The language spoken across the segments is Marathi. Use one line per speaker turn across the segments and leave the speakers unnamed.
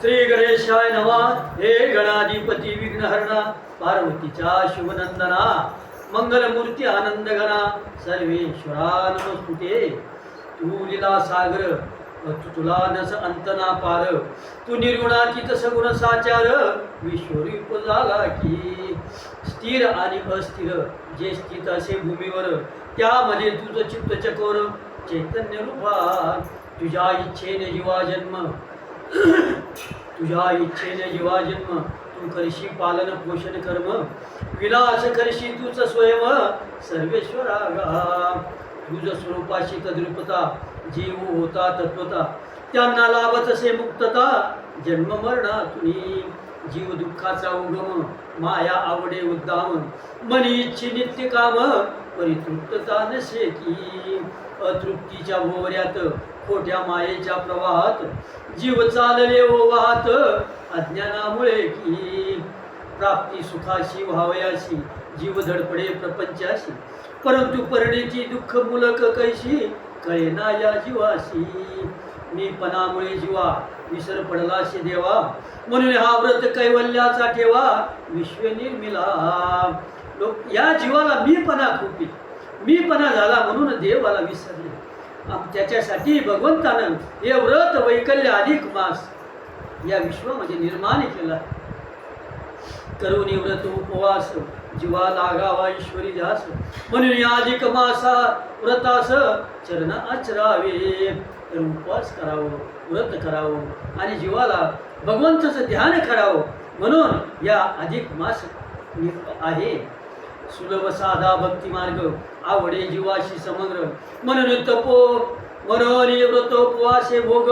श्री गणेशाय नमः. हे गणाधिपती विघ्नहरणा पार्वतीच्या शुभनंदना मंगलमूर्ती आनंदगणा सर्वेश्वरा नमस्तुते. तू लीला सागर तुला नस अंतना पार, तू निर्गुणातीत सगुण साचार, विश्वरूप झाला की स्थिर आणि अस्थिर जे स्थित असे भूमीवर, त्यामध्ये तुझं चित्त चकोर चैतन्य रूपा. तुझ्या इच्छेने जीवा जन्म तुझ्या इच्छेने जीवा जन्म, तू करशी पालन पोषण कर्म, विलास करशी तूच स्वयं सर्वेश्वरा. तुझ स्वरूपाशी तद्रूपता, जीव होता तत्वता, त्यांना लाभत असे मुक्तता. जन्म मरणातुनी जीव दुःखाचा उगम, माया आवडे उद्दाम, मनी इच्छी नित्य काम, परितृप्तता नसे की. अतृप्तीच्या भोवऱ्यात खोट्या मायेच्या प्रवाहात जीव चालले ओ वाहत, अज्ञानामुळे की. प्राप्ती सुखाशी व्हावयाशी जीव धडपडे प्रपंचाशी, परंतु परिणीची दुःख मुलक कैशी कळेना या जीवाशी. मीपणामुळे जीवा विसर पडलाशी देवा, म्हणून हा व्रत कैवल्याचा ठेवा विश्व निर्मिला. या जीवाला मीपणा खूप मीपणा झाला म्हणून देवाला विसरले. त्याच्यासाठी भगवंतानं हे व्रत वैकल्य अधिक मास या विश्वामध्ये निर्माण केला. करुणी व्रत उपवास जीवा लागावा ईश्वरी ध्यास, म्हणून या अधिक मासा व्रतास चरण आचरावे. तर उपवास करावं, व्रत करावं आणि जीवाला भगवंताचं ध्यान करावं म्हणून या अधिक मास आहे. सुलभ साधा भक्ती मार्ग आवडे जीवाशी समग्र, म्हणून म्हणून व्रतोपवासे भोग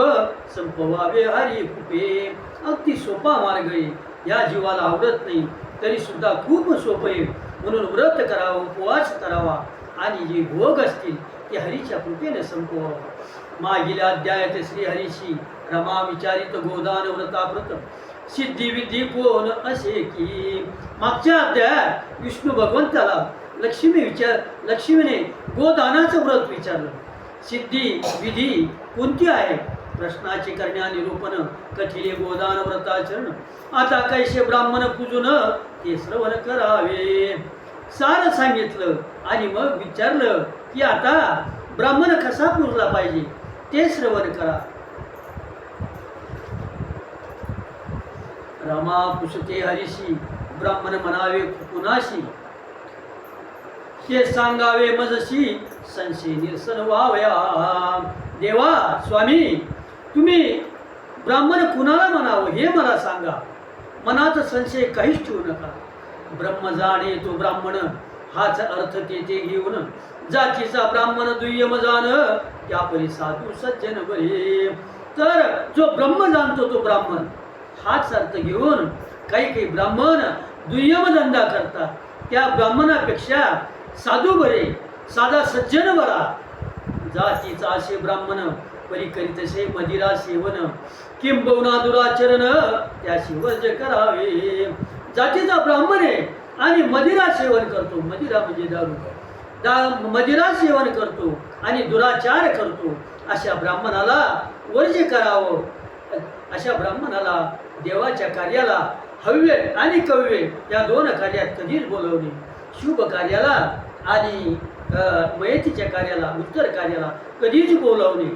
संपवावे हरी कृपे. अगदी सोपा मार्ग आहे, या जीवाला आवडत नाही तरी सुद्धा खूप सोपं आहे. म्हणून व्रत करावं, उपवास करावा आणि जे भोग असतील ते हरीच्या कृपेने संपवावं. मागील अध्यायात श्रीहरीशी रमा विचारित गोदान व्रताव्रत, सिद्धी विधी कोण असे की. मागच्या अध्यायात विष्णू भगवंताला लक्ष्मीने गोदानाचं व्रत विचारलं. सिद्धी विधी कोणती आहे प्रश्नाचे करण्या निरूपण, कठीले गोदान व्रताचरण. आता कैसे ब्राह्मण पूजून ते श्रवण करावे. सार सांगितलं आणि मग विचारलं की आता ब्राह्मण कसा पूजला पाहिजे ते श्रवण करा. रमा पुसते हरीशी ब्राह्मण म्हणावे कुणाशी, हे सांगावे मजशी संशय निरसन व्हावया. देवा स्वामी, तुम्ही ब्राह्मण कुणाला म्हणावं हे मला सांगा, मनात संशय काहीच ठेवू नका. ब्रह्म जाणे तो ब्राह्मण हाच अर्थ ते घेऊन, जातीचा ब्राह्मण दुय्यम जाण त्यापरी साधू सज्जन बरे. तर जो ब्रह्म जाणतो तो ब्राह्मण हाच अर्थ घेऊन काही ब्राह्मण दुय्यम धंदा करतात. त्या ब्राह्मणापेक्षा साधू बरे, साधा सज्जन बरा. जातीचा असे ब्राह्मण परी करीतसे मदिरा सेवन, किंबहुना दुराचरण त्याशी वर्ज करावे. जातीचा ब्राह्मण आहे आणि मदिरा सेवन करतो, मदिरा म्हणजे दारू, मदिरा सेवन करतो आणि दुराचार करतो, अशा ब्राह्मणाला वर्ज करावं. अशा ब्राह्मणाला देवाच्या कार्याला हव्य आणि कव्य या दोन कार्यात कधीच बोलवणे. शुभ कार्याला आणि मयतीच्या कार्याला, उत्तर कार्याला कधीच बोलवणे.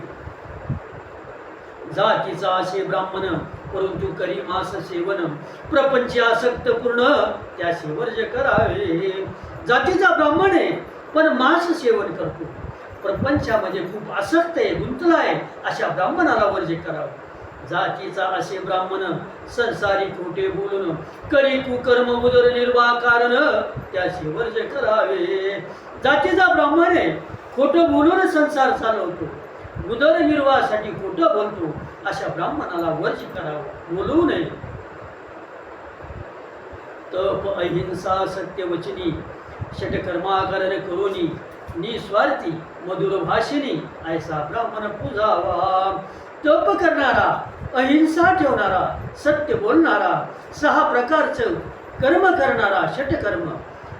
जातीचा असे ब्राह्मण परंतु करी मास सेवन, प्रपंच आसक्त पूर्ण त्याशी वर्ज करावे. जातीचा ब्राह्मण आहे पण मांस सेवन करतो, प्रपंचामध्ये खूप आसक्त आहे, गुंतला आहे, अशा ब्राह्मणाला वर्ज करावं. जातीचा असे ब्राह्मण संसारी खोटे बोलून करी कुकर्म उदरनिर्वाह कारण त्याशी वर्ज करावे. जातीचा ब्राह्मण आहे, खोटं बोलून संसार चालवतो, उदरनिर्वाहासाठी खोटं बोलतो, अशा ब्राह्मणाला वर्ज करावं, बोलवू नये. तप अहिंसा सत्यवचनी षटकर्माकरण करोनी, निस्वार्थी मधुर भाषिणी ऐसा ब्राह्मण पूजावा. तप करणारा, अहिंसा ठेवणारा, सत्य बोलणारा, 6 प्रकारचं कर्म करणारा षटकर्म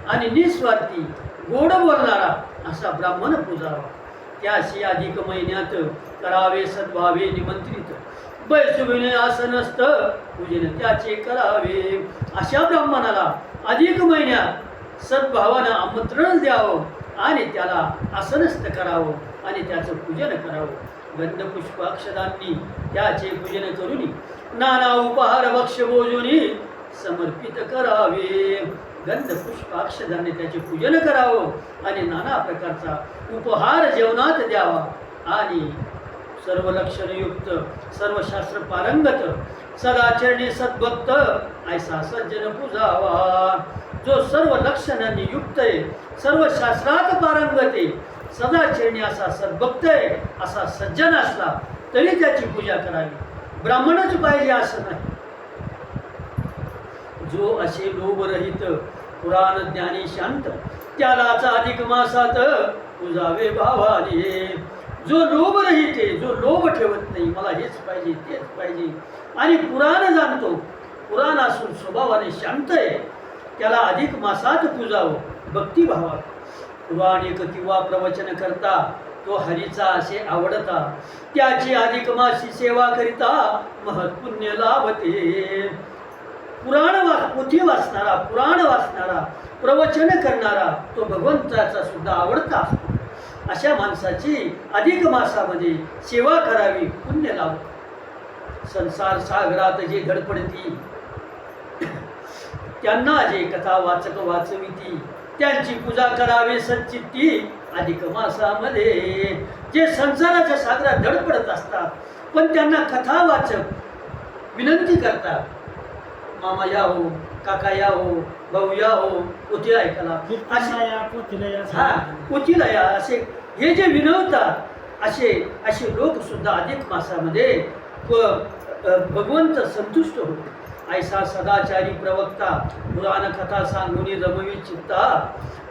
आणि निस्वार्थी गोड बोलणारा असा ब्राह्मण पूजावा. त्याशी अधिक महिन्यात करावे सद्भावे निमंत्रित, बैसविणे असं नसतं पूजन त्याचे करावे. अशा ब्राह्मणाला अधिक महिन्यात सद्भावानं आमंत्रण द्यावं आणि त्याला आसनस्थ करावं आणि त्याचं पूजन करावं. गंधपुष्प अक्षदांनी त्याचे पूजन करून नाना उपहार भक्ष भोजोनी समर्पित करावे. गंधपुष्प अक्षदांनी त्याचे पूजन करावं आणि नाना प्रकारचा उपहार जेवणात द्यावा आणि सर्व लक्षणयुक्त सर्व शास्त्र पारंगत सदाचरणी सद्भक्त ऐसा सज्जन पूजावा. जो सर्व लक्षणांनी युक्त आहे, सर्व शास्त्रात पारंगत आहे, सदाचरणी असा सद्भक्त आहे, असा सज्जन असला तरी त्याची पूजा करावी. ब्राह्मणच पाहिजे असं नाही. जो असे लोभरहित पुराण ज्ञानी शांत त्यालाच अधिक मासात पूजावे भावाने. जो लोभरहित आहे, जो लोभ ठेवत नाही, मला हेच पाहिजे तेच पाहिजे आणि पुराण जाणतो, पुराण असून स्वभावाने शांत आहे, त्याला अधिक मासात पूजावं भक्तिभावात. पुराणिक किंवा प्रवचन करता तो हरीचा असे आवडता, त्याची अधिक मासी सेवा करिता महत्पुण्य लाभते. पोथी वाचणारा, पुराण वाचणारा, प्रवचन करणारा तो भगवंताचा सुद्धा आवडता असतो. अशा माणसाची अधिक मासामध्ये सेवा करावी, पुण्य लाभ. संसार सागरात जे धडपडती त्यांना जे कथा वाचक वाचविती त्यांची पूजा करावी सच्चित्ती. अधिक मासामध्ये जे संसाराच्या सागरात धडपडत असतात पण त्यांना कथा वाचक विनंती करतात, मामा या हो, काका या हो, भाऊ या हो, पोथी ऐकायला, पोथीला या, असे हे जे विनवतात असे लोक सुद्धा अधिक मासामध्ये भगवंत संतुष्ट होतो. ऐसा सदाचारी प्रवक्ता पुराण कथा सांगून रमवी चित्ता,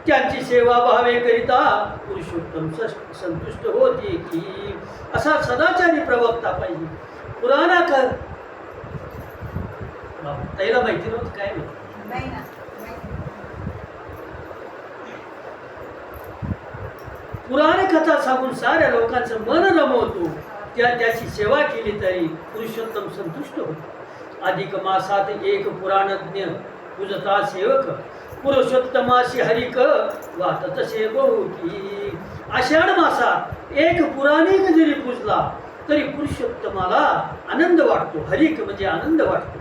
त्यांची सेवा भावे करिता पुरुषोत्तम संतुष्ट होते की. असा सदाचारी प्रवक्ता पाहिजे. पुराणा कर त्याला माहिती नव्हतं काय नाही. पुराण कथा सांगून साऱ्या लोकांचं मन रमवतो, त्याची सेवा केली तरी पुरुषोत्तम संतुष्ट होतो. अधिक मासात एक पुराणज्ञ पूजता सेवक, पुरुषोत्तमाशी हरिक वाटत से बहुकी. आषाढ मासात एक पुराणिक जरी पूजला तरी पुरुषोत्तमाला आनंद वाटतो. हरिक म्हणजे आनंद वाटतो.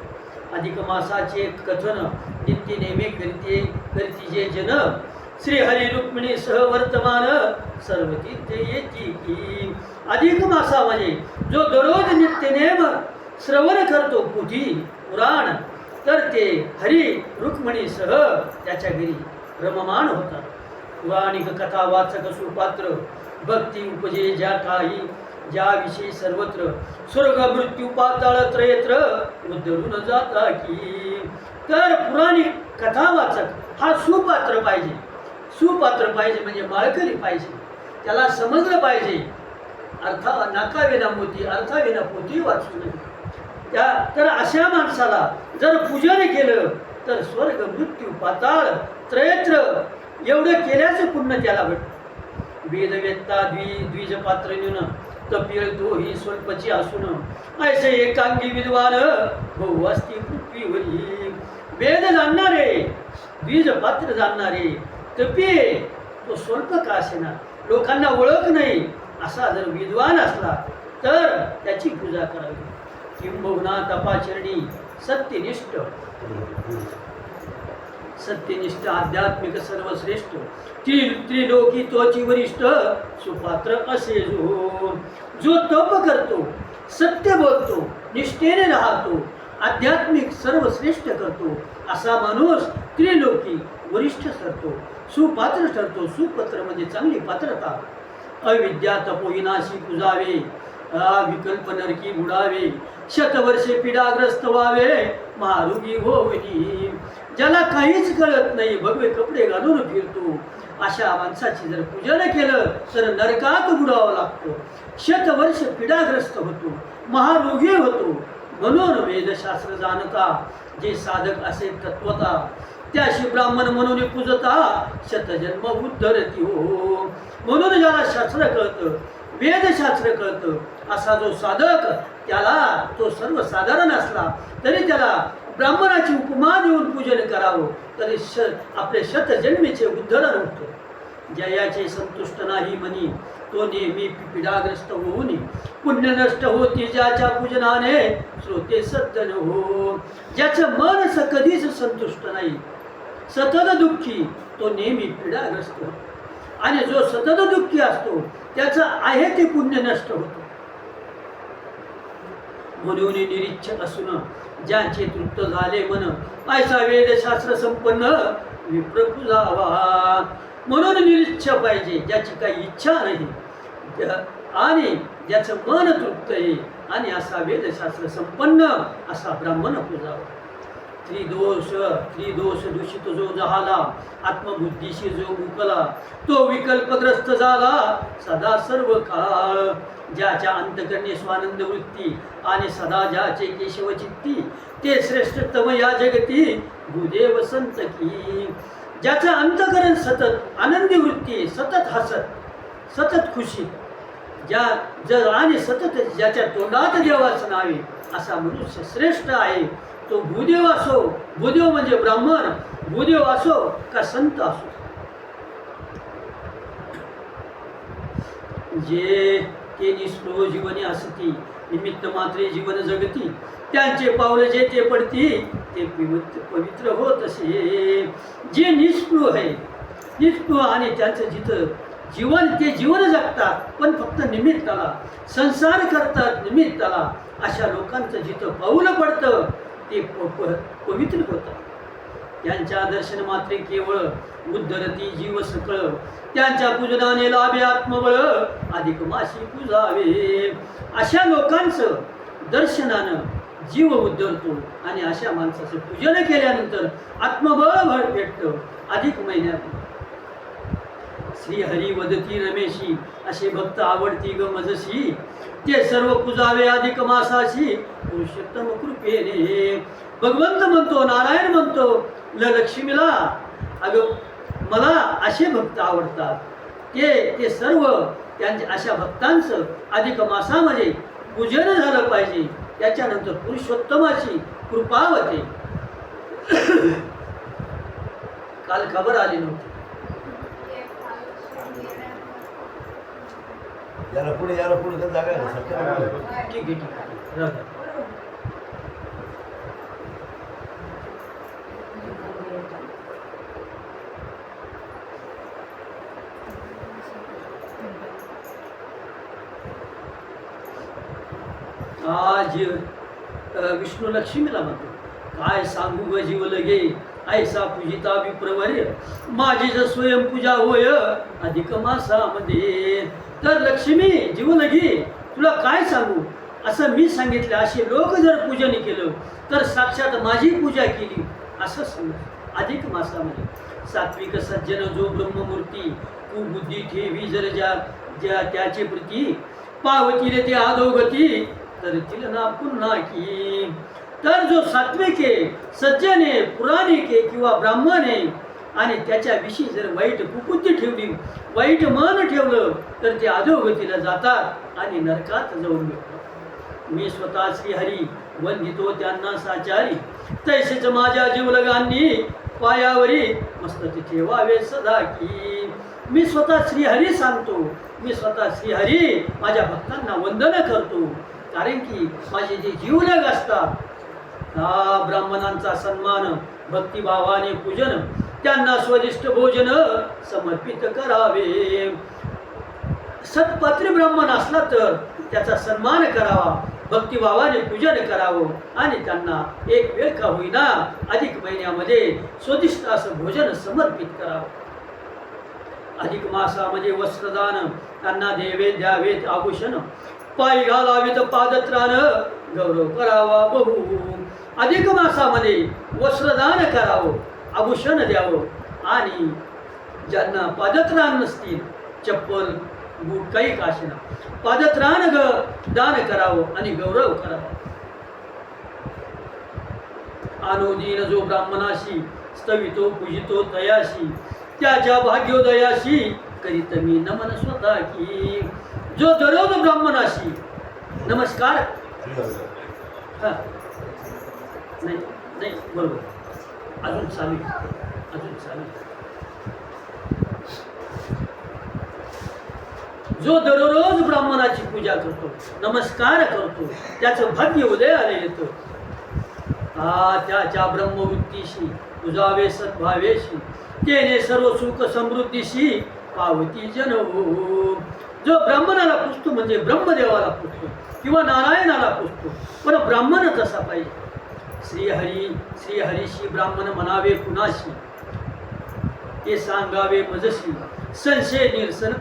अधिक मासाचे कथन नित्य नेमे करती जे जन, श्री हरी रुक्मिणी सह वर्तमान सर्व तीर्थे येती की. अधिक मासामध्ये जो दररोज नित्यनेम श्रवण करतो पोथी पुराण, तर ते हरी रुक्मिणीसह त्याच्या घरी रममान होतात. पुराणिक कथा वाचक सुपात्र भक्ती उपजे ज्या काही ज्याविषयी सर्वत्र स्वर्ग मृत्यू पाताळ त्रयत्र उद्धरून जाता की. तर पुराणिक कथा वाचक हा सुपात्र पाहिजे. सुपात्र पाहिजे म्हणजे माळकरी पाहिजे, त्याला समजलं पाहिजे. नाकाविना मोती अर्थाविना पोथी वाचू नये. तर अशा माणसाला जर पूजन केलं तर स्वर्ग मृत्यू पाताळ त्रयत्र एवढं केल्याचं पुण्य त्याला भेटतं. वेदवेत्ता द्विज पात्र न्यून तपिळ तो ही स्वल्पची असून ऐसे एकांगी विद्वान बहु असती पृथ्वीवरी. वेद जाणणारे, द्विज पात्र जाणणारे, तपी तो स्वल्प का असेना, लोकांना ओळख नाही असा जर विद्वान असला तर त्याची पूजा करावी. किंबहुना तपाचरणी सत्यनिष्ठ आध्यात्मिक सर्वश्रेष्ठ त्रिलोकी तोची वरिष्ठ सुपात्र असे जो तप करतो, सत्य बोलतो, निष्ठेने राहतो, आध्यात्मिक सर्वश्रेष्ठ करतो असा माणूस त्रिलोकी वरिष्ठ ठरतो, सुपात्र ठरतो. सुपत्र म्हणजे चांगली पात्रता. अविद्या तपोहिनाशी पूजावे, विकल्प नरकी बुडावे, शतवर्षे पिडाग्रस्त व्हावे, महारोगी होवली. ज्याला काहीच कळत नाही, भगवे कपडे घालून फिरतो, अशा माणसाची जर पूजन केलं तर नरकात बुडावं लागतं, शतवर्ष पिडाग्रस्त होतो, महारोगी होतो. म्हणून वेदशास्त्र जाणता जे साधक असे तत्वता, त्याशी ब्राह्मण म्हणून पूजता शतजन्म उद्धरती हो. म्हणून ज्याला शास्त्र कळतं, वेदशास्त्र कळतं, असा जो साधक त्याला तो सर्वसाधारण असला तरी त्याला ब्राह्मणाची उपमा देऊन पूजन करावं, तरी आपले शतजन्मीचे उद्धरण होते. जयाचे संतुष्ट नाही म्हणी तो नेहमी पीडाग्रस्त होऊन पुण्य नष्ट होती ज्याच्या पूजनाने श्रोते सज्जन हो. ज्याचं मन कधीच संतुष्ट नाही, सतत दुःखी, तो नेहमी पीडाग्रस्त होतो. आणि जो सतत दुःखी असतो त्याचं आहे ते पुण्य नष्ट होतं. म्हणून निरीच्छक असून ज्याचे तृप्त झाले मन ऐसा वेदशास्त्र संपन्न विप्र पूजावा. म्हणून निरीच्छ पाहिजे, ज्याची काही इच्छा नाही आणि ज्याचं मन तृप्त आहे आणि असा वेदशास्त्र संपन्न असा ब्राह्मण पूजावा. त्रिदोष दूषित जो झाला आत्मबुद्धीशी जो मुकला तो विकल्पग्रस्त झाला सदा सर्व काळ. ज्याच्या अंतकरणे स्वानंद वृत्ती आणि सदा ज्याचे केशव चित्ती ते श्रेष्ठतम या जगती भूदेव संत की. ज्याचं अंतकरण सतत आनंदी वृत्ती, सतत हसत, सतत खुशी, आणि सतत ज्याच्या तोंडात देवाचं नावे असा मनुष्य श्रेष्ठ आहे. तो भूदेव असो, भूदेव म्हणजे ब्राह्मण, भूदेव असो का संत असो. जे ते निष्प्रो जीवने असती निमित्त मात्रे जीवन जगती त्यांचे पावले जे ते पडती ते पवित्र होत असे. जे निष्प्रो आहे, निष्प्रो आणि त्यांचं जिथं जीवन ते जीवन जगतात पण फक्त निमित्ताला, संसार करतात निमित्ताला, अशा लोकांचं जिथं पाऊल पडतं ते पवित्र होतात. त्यांच्या दर्शन मात्रे केवळ उद्धरती जीव सकळ त्यांच्या पूजनाने लाभे आत्मबळ अधिक माशी पूजावे. अशा लोकांचं दर्शनानं जीव उद्धरतो आणि अशा माणसाचं पूजन केल्यानंतर आत्मबळ भेटतं अधिक महिन्यात. श्रीहरी वदती रमेशी असे भक्त आवडती ग मजशी ते सर्व पूजावे अधिक मासाशी पुरुषोत्तम कृपेने. भगवंत म्हणतो, नारायण म्हणतो लक्ष्मीला, अगं मला असे भक्त आवडतात, ते सर्व त्यांच्या अशा भक्तांचं अधिक मासामध्ये पूजन झालं पाहिजे. त्याच्यानंतर पुरुषोत्तमाची कृपा होते. काल खबर आली नव्हती.
याला पुढे तर जागा आहे.
ठीक आहे, ठीक आहे. आज विष्णू लक्ष्मीला म्हणतो, काय सांगू ग जीव लगे ऐसा पूजिता विप्रवर्य माझी जर स्वयंपूजा होय अधिक मासामध्ये. तर लक्ष्मी जीव लगे तुला काय सांगू, असं मी सांगितलं. असे लोक जर पूजन केलं तर साक्षात माझी पूजा केली असं समज. अधिक मासामध्ये सात्विक सज्जन जो ब्रह्ममूर्ती कुबुद्धी ठेवी जर ज्या त्याचे प्रती पावती ते अधोगती तर तिला ना पुन्हा की. तर जो सात्विक आहे, सज्जन आहे, पुराणिक आहे किंवा ब्राह्मण आहे आणि त्याच्याविषयी जर वाईट कुबुद्धी ठेवली, वाईट मन ठेवलं तर ते अधोगतीला जातात आणि नरकात जाऊन मिळतात. मी स्वतः श्रीहरी वंदितो त्यांना साचारी तैसेच माझ्या जीवलगांनी पायावरी मस्तक ठेवावे सदा की. मी स्वतः श्रीहरी सांगतो, मी स्वतः श्रीहरी माझ्या भक्तांना वंदन करतो. कारण की माझे जे जीवलग असतात ब्राह्मणांचा सन्मान भक्तिभावाने पूजन त्यांना स्वदिष्ट भोजन समर्पित करावे. सत्पात्री ब्राह्मण असला तर त्याचा सन्मान करावा, भक्तिभावाने पूजन करावं आणि त्यांना एक वेळ का होईना अधिक महिन्यामध्ये स्वदिष्ट असं भोजन समर्पित करावं. अधिक मासामध्ये वस्त्रदान त्यांना द्यावेत आभूषण पायी घालावेत पादत्राण गौरव करावा बहु. अधिक मासामध्ये वस्त्रदान करावं, आभूषण द्यावं आणि ज्यांना पादत्राण नसतील, चप्पल बूट काही काशना, पादत्राण दान करावं आणि गौरव करावा. अनुदीन जो ब्राह्मणाशी स्तवितो पूजितो तयाशी त्याच्या भाग्योदयाशी करीत मी नमन स्वतः की. जो दररोज ब्राह्मणाशी नमस्कार हा नाही नाही बरोबर अजून चालू आहे. अजून चालू आहे. जो दररोज ब्राह्मणाची पूजा करतो नमस्कार करतो त्याचं भाग्य उदयाला येतं. त्याच्या ब्रह्मवृत्तीशी तुझावे सद्भावेशी तेने सर्व सुख समृद्धीशी पावती जनवो. जो ब्राह्मणाला पुजतो म्हणजे ब्रह्मदेवाला पुजतो किंवा नारायणाला पुजतो पण ब्राह्मण तसा पाहिजे. श्रीहरीशी ब्राह्मण म्हणावे कुणाशी हे सांगावे मजशी संशय निरसन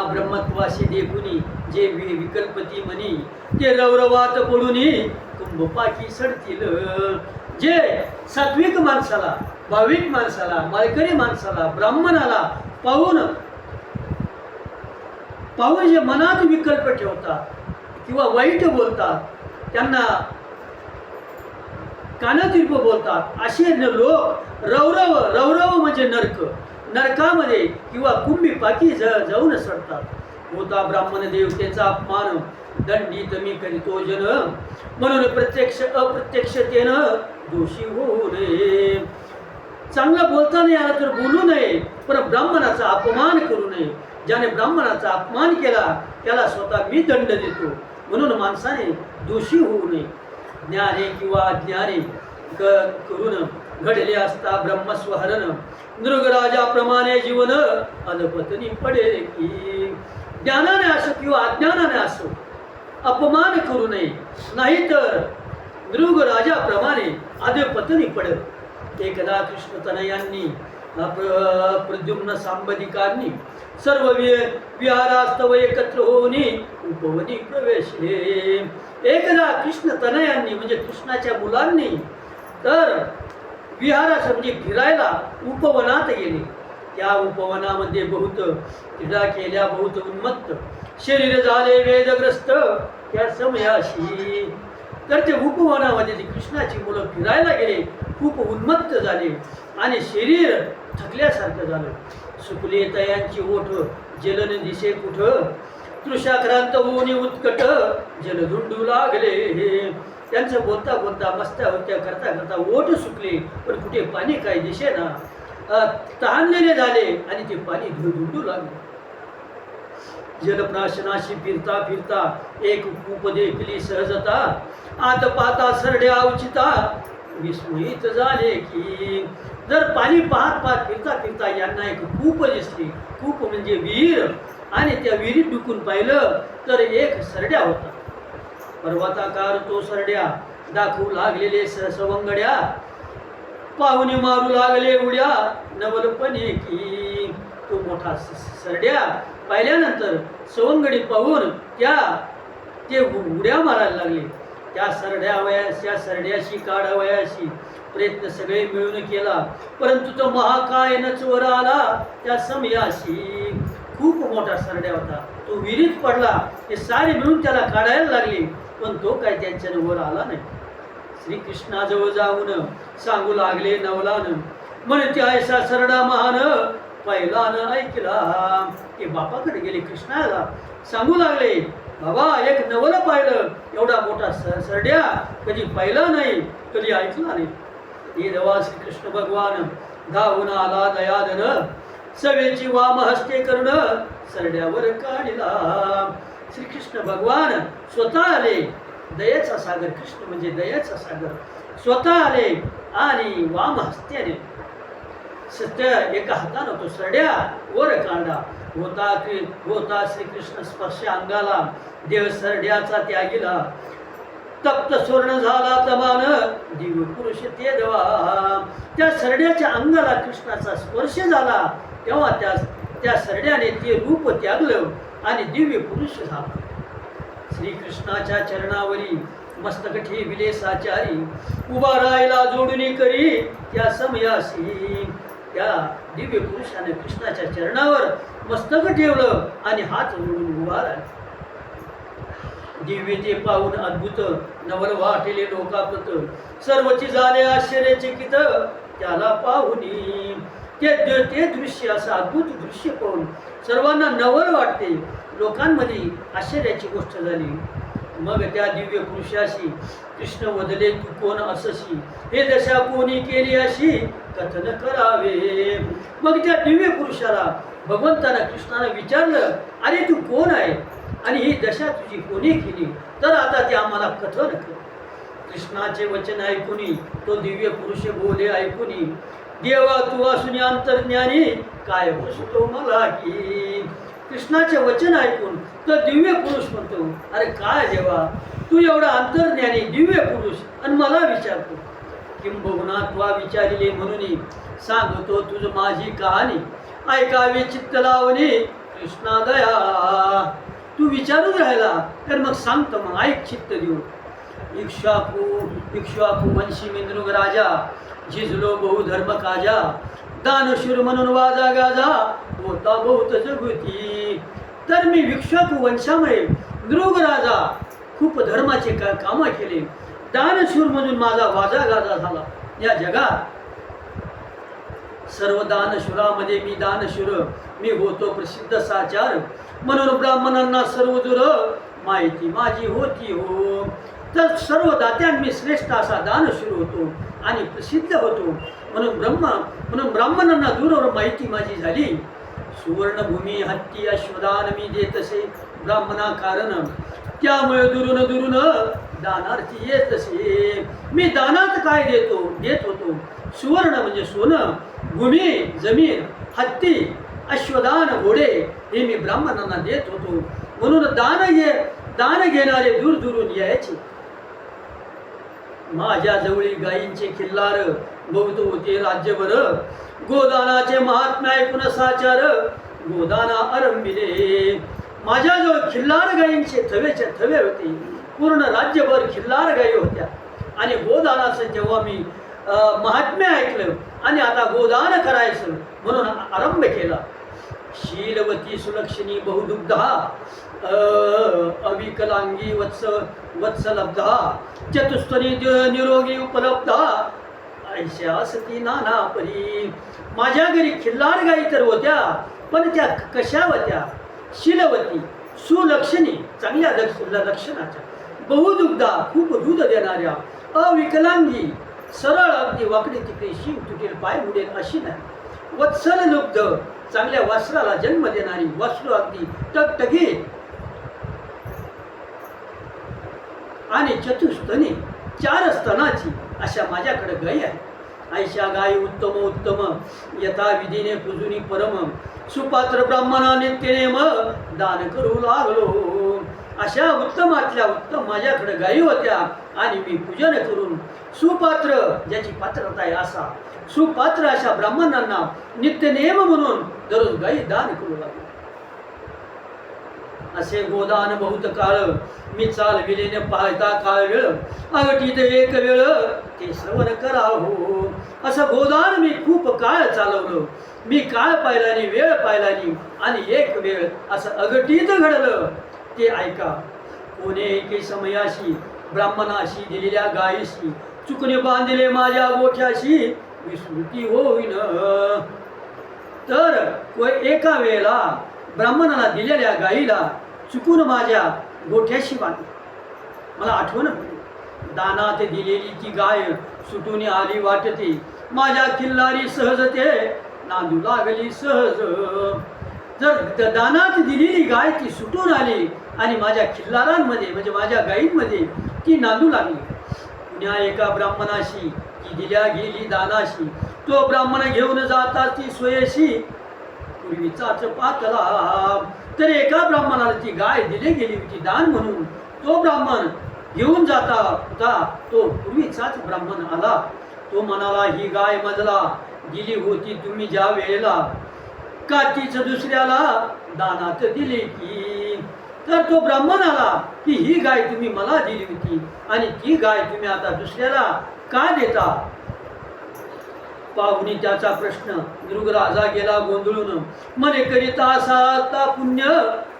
ब्रह्मत्वाशी देखुनी जे विकल्पती म्हणी ते रौरवात पडूनी कुंभपाकी सडतील. जे सात्विक माणसाला भाविक माणसाला मालकरी माणसाला ब्राह्मणाला पाहून जे मनात विकल्प ठेवतात किंवा वाईट बोलतात त्यांना कानातिर्प बोलतात असे लोक रौरव म्हणजे नरकामध्ये किंवा कुंभीपाकी जाऊन सडतात. होता ब्राह्मण देवतेचा अपमान दंडित मी करीतो जन म्हणून प्रत्यक्ष अप्रत्यक्षतेनं दोषी होऊ नये. चांगलं बोलता नाही आलं तर बोलू नये पण ब्राह्मणाचा अपमान करू नये. ज्याने ब्राह्मणाचा अपमान केला त्याला स्वतः मी दंड देतो म्हणून माणसाने दोषी होऊ नये. ज्ञाने किंवा अज्ञाने करून घडले असता ब्रह्मस्वहरण नृगराजाप्रमाणे जीवन अधपतनी पडेल की. ज्ञानाने असो किंवा अज्ञानाने असो अपमान करू नये नाहीतर नृगराजाप्रमाणे अधपतनी पडेल. एकदा कृष्णतनयांनी प्रद्युम्न सांबदिकांनी सर्व विहारास्तव एकत्र होऊनी उपवनी प्रवेशले. एकदा कृष्णतनयांनी म्हणजे कृष्णाच्या मुलांनी तर विहारास म्हणजे फिरायला उपवनात गेले. त्या उपवनामध्ये बहुत क्रीडा केल्या बहुत उन्मत्त शरीर झाले वेदग्रस्त त्या समयाशी. तर ते उपवनामध्ये ते कृष्णाची मुलं फिरायला गेले खूप उन्मत्त झाले आणि शरीर थकल्यासारखं झालं. सुकले तयांची ओठ जलन दिसे कुठं तृषाक्रांत होऊन उत्कट जलधुंडू लागले. त्यांचं बोलता बोलता मस्त्या होत्या करता करता ओठ सुकले पण कुठे पाणी काय दिसेना. तहानलेले झाले आणि ते पाणी धुंडू लागले. जलप्राशनाशी फिरता फिरता एक कूप देखली सहजता आत पाता सरड्या अवचिता विस्मयित झाले की. जर पाणी पाहत फिरता फिरता यांना एक कूप दिसली. कूप म्हणजे विहीर आणि त्या विहिरीत डुकून पाहिलं तर एक सरड्या होता. पर्वताकार तो सरड्या दाखवू लागलेले सवंगड्या पाहुणे मारू लागले उड्या नवलपणे की. तो मोठा सरड्या पाहिल्यानंतर सवंगडी पाहून ते उड्या मारायला लागले. त्या सरड्याशी काढावयाशी प्रयत्न सगळे मिळून केला परंतु तो महाकाय नचवर आला त्या समयाशी. खूप मोठा सरड्या होता तो विहिरीत पडला. ते सारे मिळून त्याला काढायला लागले पण तो काय त्यांच्यावर वर आला नाही. श्रीकृष्णाजवळ जाऊन सांगू लागले नवलान म्हणते ऐसा सरडा महान पहिलानं ऐकला. ते बापाकडे गेले कृष्णाला सांगू लागले बाबा एक नवल पाहिलं एवढा मोठा सरड्या कधी पाहिला नाही कधी ऐकला नाही. हे देवा श्रीकृष्ण भगवान धावून आला दयाधन सवेची वाम हस्ते कर्ण सरड्यावर काढला. श्रीकृष्ण भगवान स्वतः आले. दयेचा सागर कृष्ण म्हणजे दयेचा सागर स्वतः आले आणि वाम हस्त्याने सत्य एका हातानं तो सरड्या वर काढला. होता श्रीकृष्ण स्पर्श अंगाला देव सरड्याचा त्यागीला. तप्त स्वर्ण झाला तमान दिव्य पुरुष ते देवा. त्या सरड्याच्या अंगाला कृष्णाचा स्पर्श झाला तेव्हा त्या सरड्याने ते रूप त्यागलं आणि दिव्य पुरुष झाला. श्रीकृष्णाच्या चरणावरी मस्तक ठेविले साचारी उभा राहिला जोडणी करी त्या समयाशी. त्या दिव्य पुरुषाने कृष्णाच्या चरणावर मस्तक ठेवलं आणि हात जोडून उभा राहिला. दिव्य ते पाहून अद्भुत नवल वाटले लोकापत सर्वची झाले आश्चर्यचकित त्याला पाहुनी. ते दृश्य असं अद्भुत दृश्य पाहून सर्वांना नवल वाटते. लोकांमध्ये आश्चर्याची गोष्ट झाली. मग त्या दिव्य पुरुषाशी कृष्ण वदले तू कोण असशी, हे दशा कोणी केली अशी कथन करावे. मग त्या दिव्य पुरुषाला भगवंतानं कृष्णानं विचारलं, अरे तू कोण आहे आणि ही दशा तुझी कोणी केली, तर आता ते आम्हाला कथन कर. कृष्णाचे वचन ऐकूनी तो दिव्य पुरुष बोले ऐकूनी, देवा तू असून अंतर्ज्ञानी काय बसतो मला की. कृष्णाचे वचन ऐकून तो दिव्य पुरुष म्हणतो, अरे काय देवा तू एवढा अंतर्ज्ञानी दिव्य पुरुष आणि मला विचारतो. किंबहुना तुला विचारिले म्हणून सांगतो तुझ माझी कहाणी, ऐकावे चित्त लावणे कृष्णा दया. तू विचारून राहिला तर मग सांगतो, मग ऐक चित्त देऊ. इक्ष्वाकू वंशी मिंद्रुग राजा, झिजलो बहुधर्म काजा, दानशूर म्हणून वाजा गाजा, होता बहुत जगती. तर मी इक्ष्वाकू वंशामुळे नृग राजा खूप धर्माचे कामं केले, दानशूर म्हणून माझा वाजा गाजा झाला या जगात. सर्व दानशूरामध्ये मी दानशूर, मी होतो प्रसिद्ध साचार, म्हणून ब्राह्मणांना सर्व दूर माहिती माझी होती हो. तर सर्व दात्यां मी श्रेष्ठ असा दानशूर होतो आणि प्रसिद्ध होतो, म्हणून ब्राह्मणांना दूरवर माहिती माझी झाली. सुवर्णभूमी हत्ती अश्वदान मी देतसे ब्राह्मणा कारण, त्यामुळे दुरून दानार्थी येतसे. मी दानात काय देत होतो, सुवर्ण म्हणजे सोनं, भूमी जमीन, हत्ती, अश्वदान घोडे हे मी ब्राह्मणांना देत होतो, म्हणून दान घेणारे दूरून यायचे. माझ्या जवळी गायींचे खिल्लार बहुत होते राज्यभर, गोदानाचे महात्म्य ऐकून साचार गोदाना आरंभिले. माझ्याजवळ खिल्लार गायींचे थवेचे थवे होते, पूर्ण राज्यभर खिल्लार गायी होत्या. आणि गोदानाचं जेव्हा मी महात्म्य ऐकलं आणि आता गोदान करायचं म्हणून आरंभ केला. शीलवती सुलक्षणी बहुदुग्धा, अविकलांगी वत्सलब्धा, चतुस्तनी निरोगी उपलब्धा, ऐशा सती नाना परी. माझ्या घरी खिल्लार गायी तर होत्या, पण त्या कशा होत्या, शीलवती सुलक्षणी चांगल्या लक्षणाच्या, बहुदुग्धा खूप दूध देणाऱ्या, अविकलांगी सरळ अगदी वाकडी तिकडे शिंग तुटेल पाय मुडेल अशी नाही, वत्सल लुब्ध चांगल्या वस्त्राला जन्म देणारी, वस्त्र अगदी टकटकीत, आणि चतुस्तनी 4 स्तनाची अशा माझ्याकडे गायी आहे. ऐशा गायी उत्तम यथा विधीने पूजुनी परम, सुपात्र ब्राह्मणा नित्यनेम दान करू लागलो. अशा उत्तमातल्या उत्तम माझ्याकडे गायी होत्या आणि मी पूजन करून सुपात्र ज्याची पात्रता आहे असा सुपात्र अशा ब्राह्मणांना नित्यनेम म्हणून दररोज गायी दान करू लागलो. असे गोदान बहुत काळ मी चालविलेने पाहता काळ वेळ, अगटीत एक वेळ ते श्रवण करावो. असं गोदान मी खूप काळ चालवलं, मी काळ पाहिलानी वेळ पाहिलानी आणि एक वेळ असं अगटीत घडलं ते ऐका. कोणे एके समयाशी ब्राह्मणाशी दिलेल्या गायीशी चुकणे बांधले माझ्या गोठ्याशी विस्मृती होईन. तर एका वेळेला ब्राह्मणाला दिलेल्या गायीला चुकून माझ्या गोठ्याशी बांधली. मला आठवण पडली, दानात दिलेली ती गाय सुटून आली वाटते, माझ्या किल्लारी सहजते नांदू लागली सहज. जर दानात दिलेली गाय ती सुटून आली आणि माझ्या खिल्लारांमध्ये म्हणजे माझ्या गायींमध्ये ती नांदू लागली. पुन्हा एका ब्राह्मणाशी ती दिल्या गेली दानाशी, तो ब्राह्मण घेऊन जाता ती स्वयशी पूर्वीचाच पातला. तर एका ब्राह्मणाला ती गाय दिली गेली होती दान म्हणून, तो ब्राह्मण घेऊन जाता होता तो पूर्वीचाच ब्राह्मण आला. तो म्हणाला, ही गाय मजला दिली होती तुम्ही ज्या वेळेला, का तीच दुसऱ्याला दानात दिली की. तर तो ब्राह्मण आला की ही गाय तुम्ही मला दिली होती आणि ती गाय तुम्ही आता दुसऱ्याला का देता. पाहुणी त्याचा प्रश्न, नृगराजा गेला गोंधळून, मने करिता असा पुण्य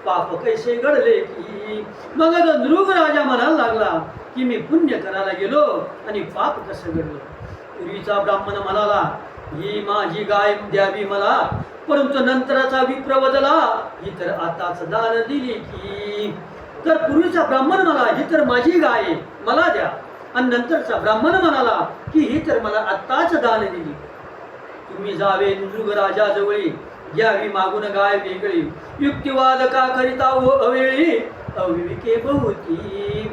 पाप कैसे घडले की. मग नृगराजा म्हणायला लागला की मी पुण्य करायला गेलो आणि पाप कसं घडलं. पूर्वीचा ब्राह्मण म्हणाला, ही माझी गाय द्यावी मला, परंतु नंतरचा विप्र बदला, ही तर आताच दान दिली की. तर पूर्वीचा ब्राह्मण मला, ही तर माझी गाय आहे, मला द्या. आणि नंतरचा ब्राह्मण म्हणाला की ही तर मला आत्ताच दान दिली. तुम्ही जावे नृगराजाजवळी, घ्यावी मागून गाय वेगळी. युक्तिवाद का करिता हो अवेळी, अविवेके बहुती.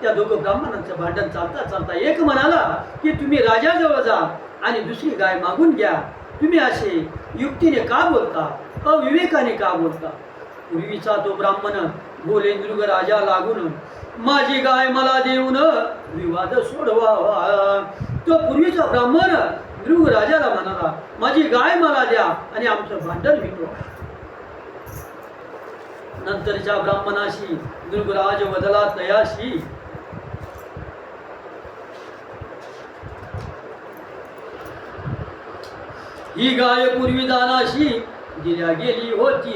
त्या दोघं ब्राह्मणांचं भांडण चालता चालता एक म्हणाला की तुम्ही राजाजवळ जा आणि दुसरी गाय मागून घ्या. तुम्ही असे युक्तीने का बोलता, अविवेकाने का बोलता. पूर्वीचा तो ब्राह्मण बोले नृग राजा लागून, माझी गाय मला देऊन विवाद सोडवावा. तो पूर्वीचा ब्राह्मण नृग राजाला म्हणाला, माझी गाय मला द्या आणि आमचं भांडण मिटवा. नंतरच्या ब्राह्मणाशी नृगराज बदला तयाशी. ही गाय पूर्वी दानाशी दिल्या गेली होती.